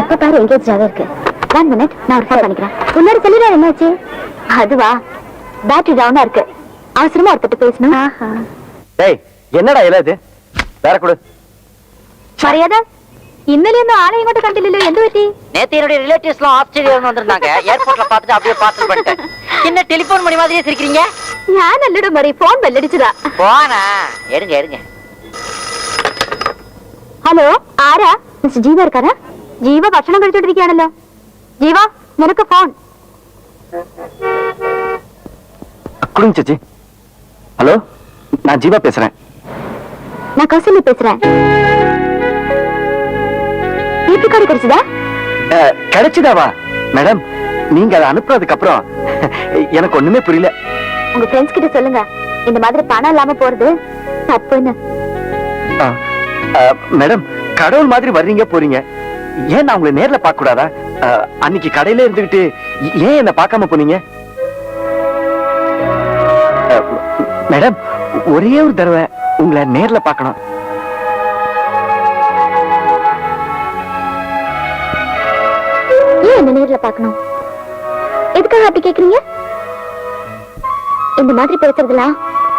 எப்ப பாரு எங்கேஜாவே இருக்கு. 1 மினிட், நான் ஒரு ஃபோன் பண்ணிக்கிறேன். முன்னாடி சொல்லிடுறா என்னாச்சு? அதுவா, பேட்டரி டவுனா இருக்கு. அவசரமா ஒருத்தட்டு பேசணும். டேய், என்னடா இல்ல இது? வேற கொடு. மரியாதை, இன்னல இருந்து ஆளையும் மட்டும் கண்டில்ல. எந்த வெட்டி? நேத்து என்னுடைய ரிலேட்டிவ்ஸ்லாம் ஆஸ்திரேலியால இருந்து வந்திருந்தாங்க. ஏர்போர்ட்ல பார்த்துட்டு அப்படியே பார்சல் பண்ணிட்டேன். என்ன டெலிபோன் மணி மாதிரியே சிரிக்கிறீங்க? நான் நல்லட மாதிரி போன் பெல் அடிச்சுடா. போனா எடுங்க எடுங்க. ஹலோ, ஆரா? மிஸ்டர் ஜீவா இருக்காரா? ஜீவா ഭക്ഷണം കഴിച്ചോണ്ടിരിക്കുകയാണല്ലോ. ஜீவா, നിനക്ക് ഫോൺ. குடுங்க சேச்சி. ஹலோ, நான் ஜீவா பேசுறேன். நான் கௌசல்யா பேசுறேன். டேப் ரெக்கார்ட் கிடைச்சதா? கிடைச்சதாவா? மேடம், நீங்க அதை அனுப்புறதுக்கு அப்புறம் எனக்கு ஒண்ணுமே புரியல. உங்க ஃப்ரெண்ட்ஸ் கிட்ட சொல்லுங்க, இந்த மாதிரி பணம் இல்லாம போறது தப்புன்னு. மேடம், கடவுள் மாதிரி வர்றீங்க போறீங்க, ஏன் நான் உங்களை நேர்ல பார்க்க கூடாதா? அன்னைக்கு கடையில இருந்துகிட்டு ஏன் என்ன பார்க்காம போனீங்க? மேடம், ஒரே ஒரு தடவை உங்களை நேர்ல பார்க்கணும். ஏன் என்ன நேர்ல பார்க்கணும்? எதுக்காக அப்படி கேக்குறீங்க? இந்த மாதிரி பேசுறதெல்லாம்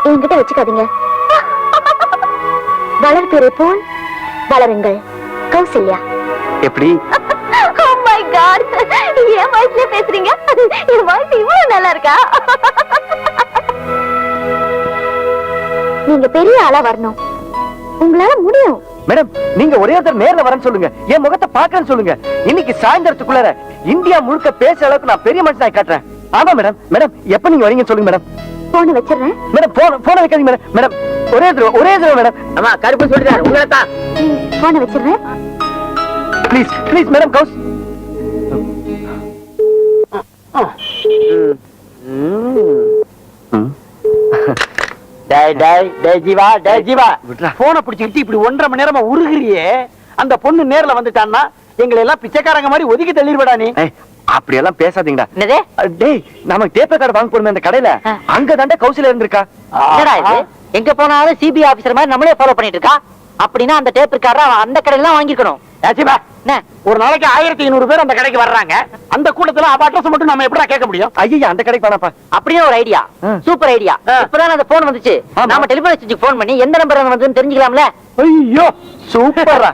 என்கிட்ட வச்சுக்காதீங்க. வளர்ப்பிறை போல் வளருங்கள். கௌசல்யா. எப்படி? Oh my God! என் வாய்ஸ்ல பேசுறீங்க? என் வாய்ஸ் இவ்வளவு நல்லா இருக்கா? நீங்க பெரிய ஆளா வரணும். உங்களால முடியும். மேடம், நீங்க ஒரே ஒரு நேர்ல வரேன்னு சொல்லுங்க, என் முகத்தை பார்க்கறேன்னு சொல்லுங்க. இன்னைக்கு சாயந்தரத்துக்குள்ள இந்தியா முழுக்க பேசுற அளவுக்கு நான் பெரிய மனுஷனாய் காட்டுறேன். ஆமா மேடம். மேடம், எப்ப நீங்க வரீங்கன்னு சொல்லுங்க மேடம். போன் வச்சிடுறேன். மேடம், போன வைக்காதீங்க மேடம். மேடம், ஒரே தடவை மேடம். அம்மா, கருப்பு சொல்லிட்டாரு உங்களை தான். போன் வச்சிடுறேன். Please please madam. Gous, Jeeva போனை பிடிச்சிட்டு இப்படி 1.5 மணி நேரமா உருகிறியே. அந்த பொண்ணு நேர்ல வந்துட்டான்னா எங்களை எல்லாம் பிச்சைக்காரங்க மாதிரி ஒதுக்கி தள்ளிடுவடா நீ. அப்படி எல்லாம் பேசாதீங்கடா. என்னது? டேய், நமக்கு டேப் ரெக்கார்ட் வாங்க போறோம் அந்த கடையில, அங்க தாண்டா கௌசல்யா இருந்திருக்கா. என்னடா இது? எங்க போனாலும் சிபிஐ ஆபீசர் மாதிரி நம்மளே ஃபாலோ பண்ணிட்டு இருக்கா. அப்படின்னா அந்த டேப் ரெக்கார்டர் அந்த கடையில தான் வாங்கிக்கணும். ஒரு நாளைக்கு 1500 பேர் அந்த கடைக்கு வர்றாங்க. அந்த கூட்டத்துல அவ அட்ரஸ் மட்டும் நம்ம எப்படிடா கேட்க முடியும்? ஐயா, அந்த கடைக்கு வேணாப்பா. அப்படியே ஒரு ஐடியா, சூப்பர் ஐடியா. இப்பதான் அந்த போன் வந்துச்சு. நாம டெலிபோன் எக்ஸ்சேஞ்சுக்கு போன் பண்ணி எந்த நம்பர் வந்துன்னு தெரிஞ்சுக்கலாம்ல. ஐயோ, சூப்பரா.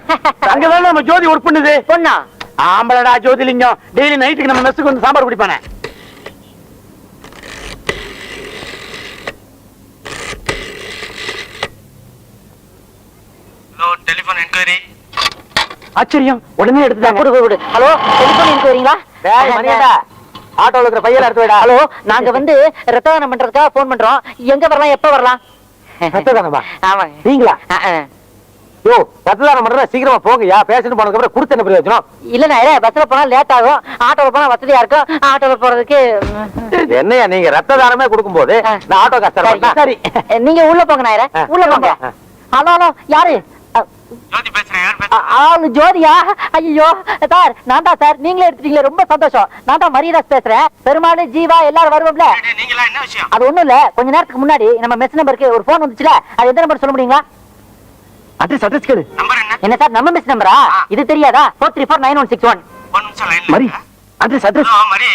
அங்கதான் நம்ம ஜோதி ஒர்க் பண்ணுது. பொண்ணா? ஆம்பளடா ஜோதிலிங்கம். டெய்லி நைட்டுக்கு நம்ம மெஸ்ஸுக்கு வந்து சாம்பார் குடிப்பானே. Hello, telephone enquiry. ஆச்சரியம், உடனே எடுத்துட்டாங்க. ஹலோ, டெலிபோன் என்கொயரிங்களா? ஆட்டோல இருக்கிற பையல எடுத்து விடா. ஹலோ, நாங்க வந்து ரத்த தானம் பண்றதுக்காக போன் பண்றோம். எங்க வரலாம், எப்ப வரலாம்? ரத்த தானமா? ஆமாங்க. நீங்களா? யோ, ரத்த தானம் பண்றதா சீக்கிரமா போங்கயா. பேஷண்ட் போனதுக்கு அப்புறம் கொடுத்து என்ன பிரயோஜனம்? இல்ல நாயரே, பஸ்ல போனா லேட் ஆகும், ஆட்டோல போனா வசதியா இருக்கும். ஆட்டோல போறதுக்கு என்னையா நீங்க ரத்த தானமே கொடுக்கும் போது நான் ஆட்டோ கஷ்டம். சரி, நீங்க உள்ள போங்க நாயரே, உள்ள போங்க. ஹலோ ஹலோ, யாரு? ஜோதி பேசுறேன். யார் பேசுறீங்க? ஆளு ஜோதியா? ஐயோ சார், நான் தான் சார். நீங்களே எடுத்துட்டீங்களே, ரொம்ப சந்தோஷம். நான் தான் மரியதாஸ் பேசுறேன். பெருமாள், ஜீவா எல்லாரும் வருவோம்ல. நீங்களா? என்ன விஷயம்? அது ஒண்ணும் இல்ல, கொஞ்ச நேரத்துக்கு முன்னாடி நம்ம மெஸ் நம்பருக்கு ஒரு போன் வந்துச்சுல, அது எந்த நம்பர் சொல்ல முடியுங்களா? அட்ரஸ் கேளு. நம்பர் என்ன? என்ன சார், நம்ம மெஸ் நம்பரா? இது தெரியாதா? 4349161. ஒரு நிமிஷம் லைன்ல மரி, இருங்க. அட்ரஸ். ஹலோ மரி,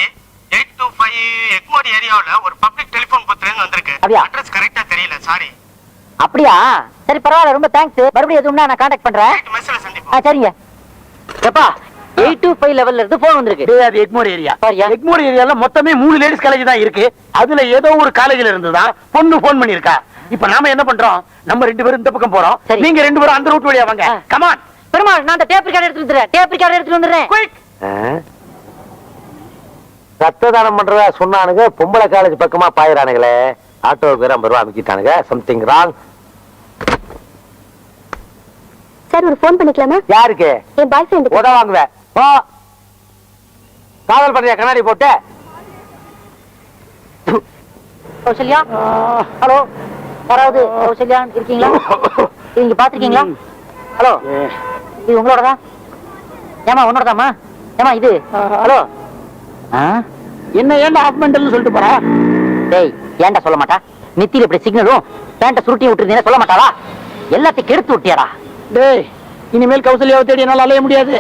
825 எக்மோட் ஏரியாவுல ஒரு பப்ளிக் டெலிபோன் பூத்ல இருந்து வந்திருக்கு. அப்படியா? அட்ரஸ் கரெக்ட்டா தெரியல, சாரி. அப்படியா? சரி பரவாயில்ல, ரொம்ப தேங்க்ஸ். மறுபடியும் எதுவும்னா நான் கான்டாக்ட் பண்றேன். மெஸ்ல சந்திப்போம். சரிங்க. எப்பா 825 லெவல்ல இருந்து போன் வந்திருக்கு. அது எக்மோர் ஏரியா. பாரியா? எக்மோர் ஏரியால மொத்தமே 3 லேடிஸ் காலேஜ் தான் இருக்கு. அதுல ஏதோ ஒரு காலேஜ்ல இருந்துதான் பொண்ணு போன் பண்ணிருக்கா. இப்ப நாம என்ன பண்றோம்? நம்ம 2 பேரும் இந்த பக்கம் போறோம், நீங்க 2 பேரும் அந்த ரூட் வழியா வாங்க. Come on. பெருமாள், நான் அந்த டேப் ரெக்கார்டர் எடுத்துட்டு வந்துறேன். டேப் ரெக்கார்டர் எடுத்துட்டு வந்துறேன். குயிக். ரத்த தானம் பண்றதா சொன்னானுங்க, பொம்பளை காலேஜ் பக்கமா பாயிரானுங்களே. ஆட்டோவுக்கு 50 ரூபா அமைக்கிட்டானுங்க. Something wrong. சார், ஒரு ஃபோன் பண்ணிக்கலாமா? யாருக்கு? என் பாய் ஃப்ரெண்ட். உத வாங்குவேன். போ. காதல் பண்றியா கண்ணாடி போட்டு? கௌசல்யா? ஹலோ, யாராவது கௌசல்யா இருக்கீங்களா? நீங்க பாத்துருக்கீங்களா? ஹலோ, இது உங்களோடதா? ஏமா உன்னோடதாமா? ஏமா இது? ஹலோ, என்ன ஏன்டா ஆஃப் மெண்டல்னு சொல்லிட்டு போறா? டேய், ஏன்டா சொல்ல மாட்டா? நெத்தியில இப்படி சிக்னலும் பேண்ட சுருட்டி விட்டுருந்தீங்கன்னா சொல்ல மாட்டாளா? எல்லாத்தையும் கெடுத்து விட்டியாடா. டேய், இனிமேல் கௌசல்யாவை தேடி என்னால அலைய முடியாது.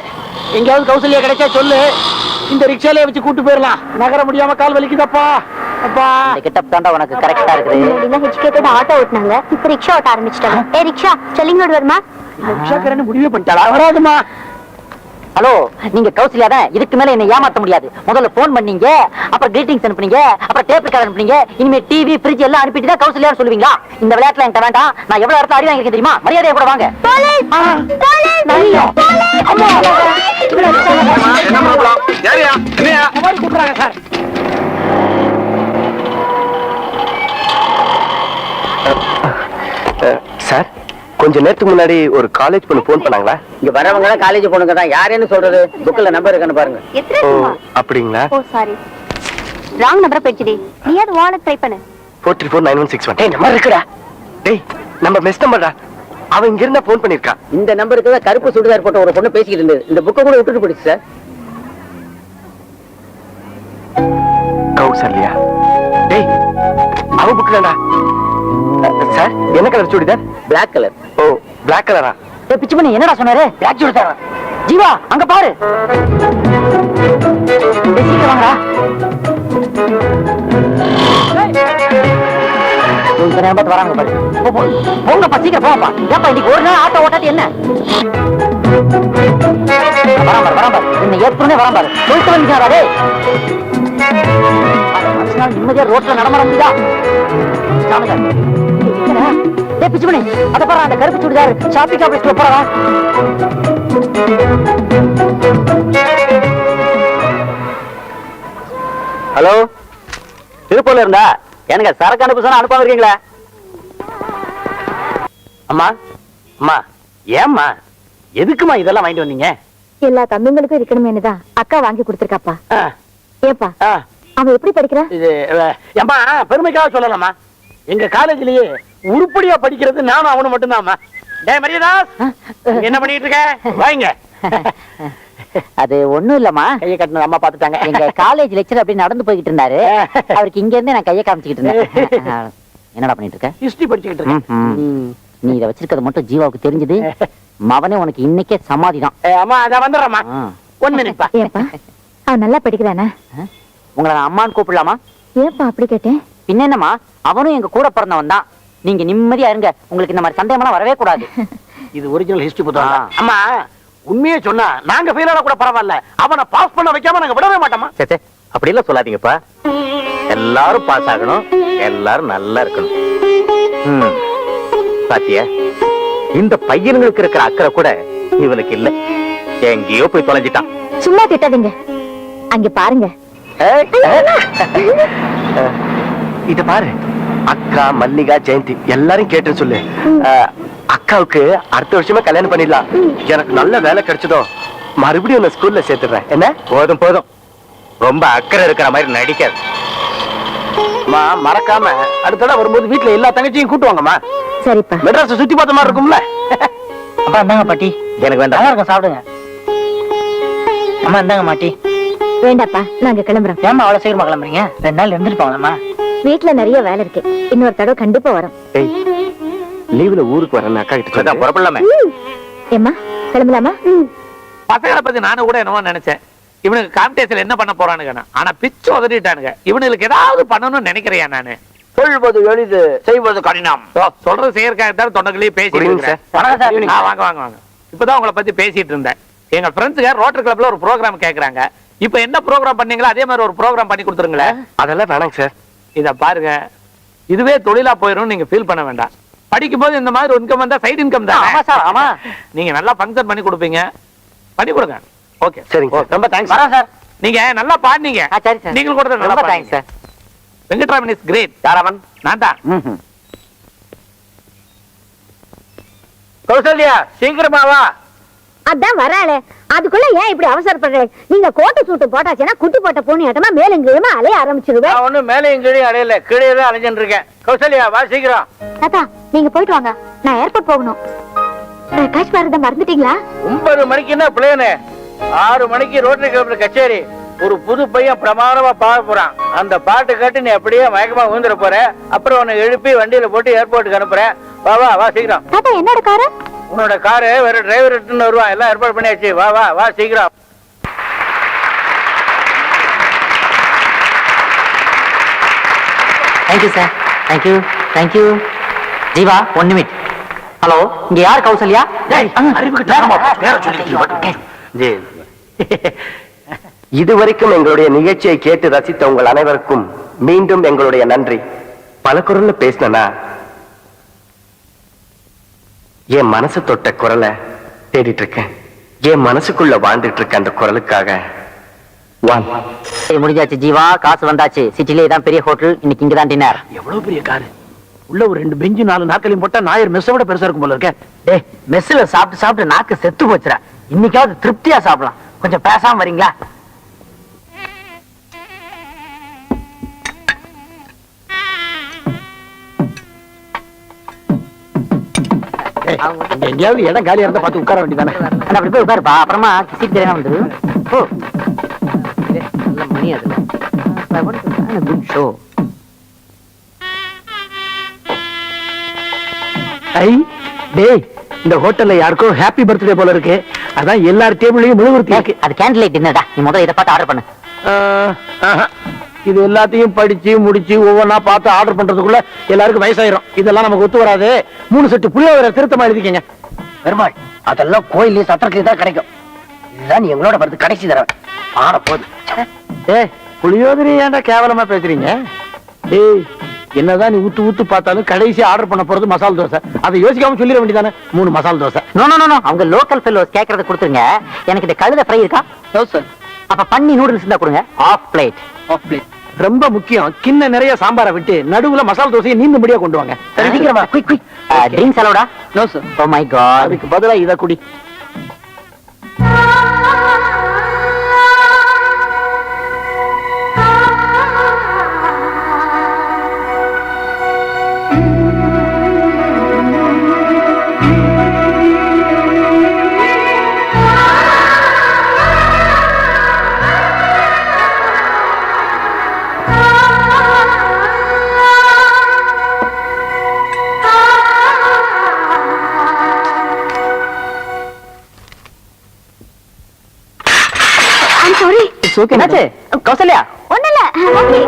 எங்கேயாவது கௌசல்யா கிடைச்சா சொல்லு, இந்த ரிக்ஷாலே வச்சு கூட்டு போயிடலாம். நகர முடியாம கால் வலிக்குதப்பா. அப்பா கிட்டப் தாண்டா உனக்கு கரெக்டா இருக்குது. ஹெச்கேட்டோட ஆட்டோ ஓட்டினாங்க, இப்ப ரிக்ஷா ஓட்ட ஆரம்பிச்சிட்டாங்க. ஏ ரிக்ஷா செல்லிங்கோடு வருமா? ரிக்ஷாக்காரன்னு முடிவே பண்ணிட்டாளா? வராதுமா. ஹலோ, நீங்க கௌசல்யா தான். இதுக்கு மேல என்ன ஏமாத்த முடியாது. முதல்ல போன் பண்ணீங்க, அப்புறம் கிரீட்டிங்ஸ் அனுப்புனீங்க, அப்புறம் டேப் ரெக்கார்ட் அனுப்புனீங்க. இனிமே டிவி ஃப்ரிட்ஜ் எல்லாம் அனுப்பிட்டு தான் கௌசல்யான்னு சொல்லுவீங்களா? இந்த விளையாட்டுல என்கிட்ட வேண்டாம். நான் எவ்வளவு இடத்துல அடி வாங்கிருக்கேன் தெரியுமா? மரியாதையா கூட வாங்க. என்ன ப்ராப்ளம்? யாரியா? என்னையா? கூப்பிடுறாங்க சார். சார், கொஞ்ச நேரத்துக்கு முன்னாடி ஒரு காலேஜ் பொண்ணு போன் பண்ணாங்களா? இங்க வரவங்க தான் காலேஜ் பொண்ணுங்க தான். யாருன்னு சொல்றது? புக்ல நம்பர் இருக்கான்னு பாருங்க. ஓ, அப்படிங்களா? ஓ சாரி, ராங் நம்பர் போயிடுச்சுடி. நீயாவது வாலெட் ட்ரை பண்ணு. 439161. டேய், நம்பர் இருக்குடா. டேய், நம்ம மிஸ் நம்பர்டா. அவன் இங்க இருந்தா போன் பண்ணிருக்கா. இந்த நம்பருக்கு தான் கருப்பு சுடிதார் போட்ட ஒரு பொண்ணு பேசிக்கிட்டு இருந்தது. இந்த புக்கை கூட விட்டுட்டு போயிடுச்சு சார். கௌசல்யா. டேய், அவ புக்லடா. சார், என்ன colour churidar? Black colour. Oh, black கலரா? ஏய் பிச்சு பண்ணி என்னடா சொன்னாரு? பிளாக் சுடிதாரா? ஜீவா அங்க பாரு. ஏய், சீக்கிரம் வாங்கடா. கொஞ்ச நேரம் பார்த்து வராங்க பாரு. போங்கப்பா, சீக்கிரம் போங்கப்பா. ஏப்பா இன்னைக்கு ஒரு நாள் ஆட்டோ ஓட்டாட்டி என்ன? வராம்பாரு. இன்னும் ஏற்கனவே வராம்பாரு. போயிட்டு வந்துட்டாரா? டேய், மனுஷனால நிம்மதியா ரோட்ல நடமாட முடியுதா? பிச்சு பண்ணி அத பாரு, அந்த கருப்பு சுடிதார் ஷாப்பிங் காம்ப்ளெக்ஸ்ல போறா. ஹலோ, திருப்பூர்ல இருந்தா எனக்கு சரக்கு அனுப்ப சொன்னா அனுப்பாம இருக்கீங்களா? அம்மா அம்மா, ஏம்மா எதுக்குமா இதெல்லாம் வாங்கிட்டு வந்தீங்க? எல்லா தம்பிங்களுக்கும் இருக்கணுமேனுதான் அக்கா வாங்கி கொடுத்துருக்காப்பா. ஆ, ஏப்பா ஆ, அவன் எப்படி படிக்கிறான்? இது ஏம்மா பெருமைக்காக சொல்லலாமா? எங்க காலேஜ்லயே உருப்படியா படிக்கிறது நானும் அவனு மட்டும்தான்மா. டேய் மரியதாஸ், என்ன பண்ணிட்டு இருக்க? வாங்க. அது ஒண்ணும் இல்லம்மா, கையை கட்டினது அம்மா பாத்துட்டாங்க. எங்க காலேஜ் லெக்சர் அப்படி நடந்து போய்கிட்டு இருந்தாரு. அவருக்கு இங்க இருந்து நான் கையை காமிச்சுக்கிட்டு இருந்தேன். என்னடா பண்ணிட்டு இருக்க? ஹிஸ்டரி படிச்சுக்கிட்டு இருக்கேன். நீ இதை வச்சிருக்கிறது மட்டும் ஜீவாவுக்கு தெரிஞ்சது, மவனே உனக்கு இன்னைக்கே சமாதி தான். அம்மா அத வந்துடுறேம்மா. 1 minute பா. ஏப்பா அவன் நல்லா படிக்கிறானா? உங்களை நான் அம்மான்னு கூப்பிடலாமா? ஏப்பா அப்படி கேட்டேன்? பின்ன என்னம்மா, அவனும் எங்க கூட பிறந்தவன் தான். நீங்க நிம்மதியா இருங்க. உங்களுக்கு இந்த மாதிரி சந்தேகம்லாம் வரவே கூடாது. இது ஒரிஜினல் ஹிஸ்டரி புத்தகம். அம்மா உண்மையே சொன்னா நாங்க ஃபெயில் ஆனா கூட பரவாயில்ல, அவனை பாஸ் பண்ண வைக்காம நாங்க விடவே மாட்டோமா. சே, அப்படி எல்லாம் சொல்லாதீங்கப்பா. எல்லாரும் பாஸ் ஆகணும், எல்லாரும் நல்லா இருக்கணும். பாத்தியா, இந்த பையன்களுக்கு இருக்கிற அக்கறை கூட இவனுக்கு இல்ல. எங்கேயோ போய் தொலைஞ்சிட்டான். சும்மா திட்டாதீங்க. அங்க பாருங்க. இத பாரு, அக்கா மல்லிகா ஜெயந்தி எல்லாரும் கேட்டு சொல்லு. அக்காவுக்கு அடுத்த வருஷமே கல்யாணம் பண்ணிடலாம். எனக்கு நல்ல வேலை கிடைச்சதோ மறுபடியும் உன்னை ஸ்கூல்ல சேர்த்துறேன். என்ன? போதும் போதும், ரொம்ப அக்கறை இருக்கிற மாதிரி நடிக்காது. அம்மா மறக்காம அடுத்த தடவை வரும்போது வீட்டுல எல்லா தங்கச்சியும் கூட்டுவாங்கம்மா. சரிப்பா. மெட்ராஸ் சுத்தி பார்த்த மாதிரி இருக்கும்ல. அப்பா இந்தாங்க பாட்டி. எனக்கு வேண்டாம். நல்லா இருக்கும், சாப்பிடுங்க. அம்மா இந்தாங்க மாட்டி. வேண்டாப்பா, நாங்க கிளம்புறோம். ஏமா அவ்வளவு சீக்கிரமா கிளம்புறீங்க? 2 நாள் இருந்துட்டு போங்கம்மா. வீட்டுல நிறைய வேலை இருக்கு. இன்னொரு தடவை கண்டிப்பா வரோம். ஏய், லீவுல ஊருக்கு வரேன் அக்கா கிட்ட சொல்லி புறப்படலாமே. ஏம்மா கிளம்பலாமா? பசங்களை பத்தி நானும் கூட என்னவோ நினைச்சேன். இவனுக்கு காம்படிஷன்ல என்ன பண்ண போறானுங்க, ஆனா பிச்சு உதறிட்டானுங்க. இவனுக்கு ஏதாவது பண்ணணும்னு நினைக்கிறியா? நானு சொல்வது எளிது, செய்வது கடினம். சொல்றது செய்யறதுக்காக தொண்டர்களே பேசிட்டு வாங்க வாங்க வாங்க. இப்பதான் உங்களை பத்தி பேசிட்டு இருந்தேன். எங்க ஃப்ரெண்ட்ஸுங்க ரோட்டரி கிளப்ல ஒரு ப்ரோக்ராம் கேக்குறாங்க. இப்ப என்ன ப்ரோக்ராம் பண்ணீங்களோ அதே மாதிரி ஒரு ப்ரோக்ராம் பண்ணி கொடுத்துருங்களேன். அதெல்லாம் வேணாங்க சார். இத பாருங்க, இதுவே தொழிலா போயிடும், நீங்க ஃபீல் பண்ண வேண்டாம். படிக்கும் போது இந்த மாதிரி இன்கம் வந்தா சைடு இன்கம் தான். ஆமா சார், ஆமா. நீங்க நல்லா ஃபங்க்ஷன் பண்ணி கொடுப்பீங்க, பண்ணி கொடுங்க. ஓகே சரிங்க. ரொம்ப தேங்க்ஸ். வரேன் சார். நீங்க நல்லா பாடுனீங்க. சரி சார். நீங்க கூட நல்லா ரொம்ப thanks thanks sir. Venkatraman is great. யாரவன்? நான் தான். கௌசல்யா சீக்கிரமா வா. அதான் வராளே, அதுக்குள்ள ஏன் இப்படி அவசரப்படுறேன்? நீங்க கோட்டை சூட்டு போட்டாச்சுன்னா குட்டி போட்ட பூனி ஆட்டமா மேலும் கீழமா அலைய ஆரம்பிச்சிருவேன். நான் ஒண்ணும் மேலையும் கீழே அடையல, கீழே தான் அலைஞ்சிட்டு இருக்கேன். கௌசல்யா வா சீக்கிரம். தாத்தா நீங்க போயிட்டு வாங்க, நான் ஏர்போர்ட் போகணும். பிரகாஷ் பாரத மறந்துட்டீங்களா? 9 மணிக்குன்னா பிளேனு, 6 மணிக்கு ரோட்டரி கிளப்ல கச்சேரி. ஒரு புது பையன் பிரமாதமா பாட போறான். அந்த பாட்டு கேட்டு நீ அப்படியே மயக்கமா விழுந்துட போற. அப்புறம் உன்னை எழுப்பி வண்டியில போட்டு ஏர்போர்ட்டுக்கு அனுப்புறேன். வா வா வா சீக்கிரம். தாத்தா என்னோட காரு? உன்னோட காரு வேற டிரைவர் எடுத்துன்னு வருவான். எல்லாம் ஏற்பாடு பண்ணியாச்சு. வா வா வா சீக்கிரம். Thank you sir. Thank you thank you. Jeeva 1 நிமிட். Hello, இங்க யார் கௌசல்யா? இதுவரைக்கும் எங்களுடைய நிகழ்ச்சியை கேட்டு ரசித்த உங்கள் அனைவருக்கும் மீண்டும் எங்களுடைய நன்றி. பல குரல்ல பேசினா என் மனசு தொட்ட குரலை தேடிட்டு இருக்கேன். என் மனசுக்குள்ள வாழ்ந்துட்டு இருக்க அந்த குரலுக்காக முடிஞ்சாச்சு ஜீவா, காசு வந்தாச்சு. சிட்டிலே தான் பெரிய ஹோட்டல், இன்னைக்கு இங்கதான் டின்னர். எவ்வளவு பெரிய காரு உள்ள ஒரு 2 பெஞ்சு 4 நாற்காலியும் போட்டா நாயர் மெஸ்ஸை விட பெருசா இருக்கும் போல இருக்க. டேய், மெஸ்ல சாப்பிட்டு சாப்பிட்டு நாக்கு செத்து போச்சுடா. இன்னைக்காவது திருப்தியா சாப்பிடலாம். கொஞ்சம் பேசாம வரீங்களா? எங்கேயாவது இடம் காலியா இருந்தா பார்த்து உட்கார வேண்டியதானே. அப்படி போய் உட்காருப்பா, அப்புறமா சீட் தெரியாம வந்துரு. ஓ, நல்ல மணி அதுல. Good show. ஐ டேய், இந்த ஹோட்டல்ல யாருக்கோ ஹாப்பி பர்த்டே போல இருக்கு. அதான் எல்லார் டேபிளையும் மெழுகுவர்த்தி இருக்கு. அது கேண்டில் லைட் டின்னர்டா. நீ முதல்ல இதை பார்த்து ஆர்டர் பண்ணு. இது எல்லாத்தையும் படிச்சு முடிச்சு ஒவ்வொன்னா பார்த்து ஆர்டர் பண்றதுக்குள்ள எல்லாருக்கும் வயசாயிரும். இதெல்லாம் நமக்கு ஒத்து வராது. 3 செட்டு புளியோதரை திருத்தமா எழுதிக்கங்க. பெருமாள், அதெல்லாம் கோயிலே சத்திரத்திலே தான் கிடைக்கும். இதுதான் நீ எங்களோட வரது கடைசி தடவை. ஆட போகுது. ஏய், புளியோதரை ஏன்டா கேவலமா பேசுறீங்க? டேய், என்னதான் நீ ஊத்து ஊத்து பார்த்தாலும் கடைசி ஆர்டர் பண்ண போறது மசால் தோசை. அதை யோசிக்காம சொல்லிட வேண்டியதானே. 3 மசால் தோசை. நோ நோ நோ, அவங்க லோக்கல் ஃபெல்லோஸ் கேக்குறத கொடுத்துருங்க. எனக்கு இந்த கழுதை ஃப்ரை இருக்கா? அப்ப பண்ணி நூடுல்ஸ் இருந்தா கொடுங்க. Half plate. ரொம்ப முக்கியம், கிண்ண நிறைய சாம்பாரை விட்டு நடுவுல மசால் தோசையை நீந்தபடியா கொண்டு வாங்க. சீக்கிரமா, குயிக் குயிக். ட்ரிங்க்ஸ் அலோடா? No sir. Oh my god. அதுக்கு பதிலா இத குடி. என்னாச்சு கௌசல்யா? ஒண்ணுல ஓகே.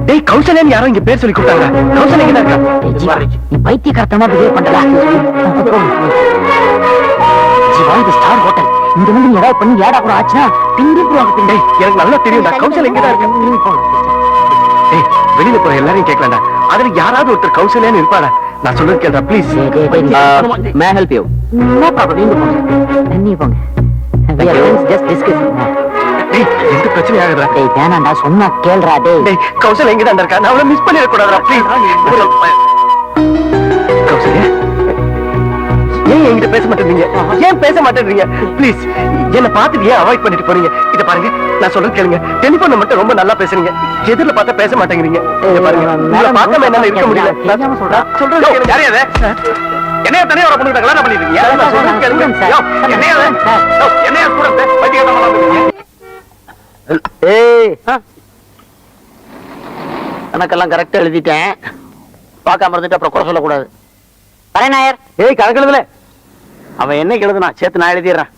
டேய், கௌசல்யான்னு யாரோ இங்க பேர் சொல்லி கூப்பிட்டாங்க. கௌசல்யா எங்க இருக்கா? ஜீவா, நீ பைத்தியக்காரத்தனமா பிஹேவ் பண்றடா. ஜீவா, இது ஸ்டார் ஹோட்டல். இங்க வந்து நீ ஏதாவது பண்ணி ஏடா கூட ஆச்சுன்னா பிந்தி போவாங்க. பிந்தி எனக்கு நல்லா தெரியும்டா. கௌசல்யா எங்க தான் இருக்கு? டேய், வெளியில போற எல்லாரையும் கேட்கலாம்டா. அதுல யாராவது ஒருத்தர் கௌசல்யான்னு இருப்பாடா. நான் சொல்றது கேளுடா please. May help you? No problem. நீங்க போங்க, நீ போங்க. we are friends, just discuss. டேய், எந்த பிரச்சனையும் ஆகுதுடா. டேய் வேணாம்டா, சொன்னா கேளுடா. டேய் கௌசல்யா எங்க தான் இருக்கா? நான் அவளை மிஸ் பண்ணிட கூடாதுடா ப்ளீஸ். கௌசல்யா, ஏன் என்கிட்ட பேச மாட்டேன்றீங்க? ஏன் பேச மாட்டேன்றீங்க? ப்ளீஸ், என்ன பார்த்துட்டு ஏன் அவாய்ட் பண்ணிட்டு போறீங்க? இத பாருங்க, நான் சொல்றது கேளுங்க. டெலிபோன்ல மட்டும் ரொம்ப நல்லா பேசுறீங்க. எதிரில பார்த்தா பேச மாட்டேங்கிறீங்க. இத பாருங்க, உங்களை பார்க்காம என்னால இருக்க முடியல. நான் சொல்றது கேளுங்க. யாரே அது? என்னைய தனியா ஒரு பொண்ணு கல்யாணம் பண்ணிட்டு இருக்கீங்க? நான் சொல்றது கேளுங்க. என்னைய என்னைய கூட பைத்தியக்காரமா இருக்கீங்க. ஏய், கணக்கெல்லாம் கரெக்டா எழுதிட்டேன். பார்க்காம இருந்துட்டு அப்புறம் குறை சொல்லக்கூடாது. வரேன் நாயர். ஏய், கணக்கு எழுதல. அவன் என்ன எழுதுனா சேர்த்து நான் எழுதிடுறேன்.